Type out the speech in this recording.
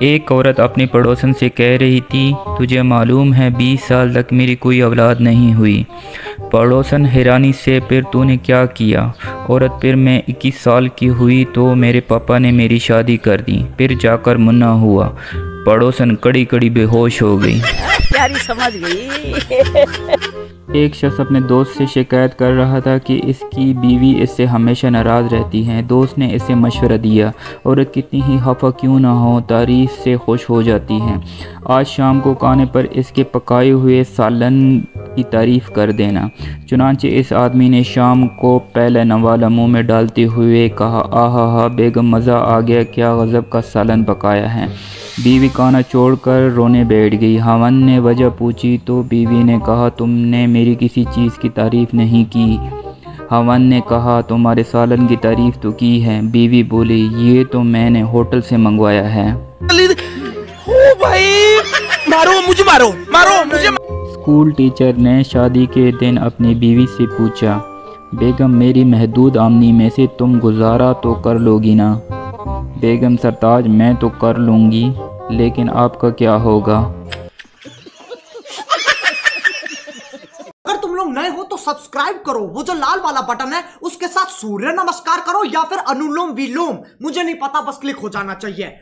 एक औरत अपनी पड़ोसन से कह रही थी, तुझे मालूम है 20 साल तक मेरी कोई औलाद नहीं हुई। पड़ोसन हैरानी से, फिर तूने क्या किया? औरत, फिर मैं 21 साल की हुई तो मेरे पापा ने मेरी शादी कर दी, फिर जाकर मुन्ना हुआ। पड़ोसन कड़ी कड़ी बेहोश हो गई। प्यारी समझ गई। एक शख्स अपने दोस्त से शिकायत कर रहा था कि इसकी बीवी इससे हमेशा नाराज़ रहती है। दोस्त ने इसे मशवरा दिया, औरत कितनी ही खफा क्यों ना हो, तारीफ से खुश हो जाती है। आज शाम को खाने पर इसके पकाए हुए सालन की तारीफ़ कर देना। चुनांचे इस आदमी ने शाम को पहले नवाला मुंह में डालते हुए कहा, आहा हा बेगम, मज़ा आ गया, क्या गज़ब का सालन पकाया है। बीवी खाना छोड़कर रोने बैठ गई। हवन ने वजह पूछी तो बीवी ने कहा, तुमने मेरी किसी चीज़ की तारीफ़ नहीं की। हवन ने कहा, तुम्हारे सालन की तारीफ़ तो की है। बीवी बोली, ये तो मैंने होटल से मंगवाया है। ओ भाई, मारो मुझे, मारो मारो मुझे। स्कूल टीचर ने शादी के दिन अपनी बीवी से पूछा, बेगम, मेरी महदूद आमदनी में से तुम गुजारा तो कर लोगी ना? बेगम, सरताज, मैं तो कर लूँगी, लेकिन आपका क्या होगा? अगर तुम लोग नए हो तो सब्सक्राइब करो, वो जो लाल वाला बटन है उसके साथ सूर्य नमस्कार करो या फिर अनुलोम विलोम, मुझे नहीं पता, बस क्लिक हो जाना चाहिए।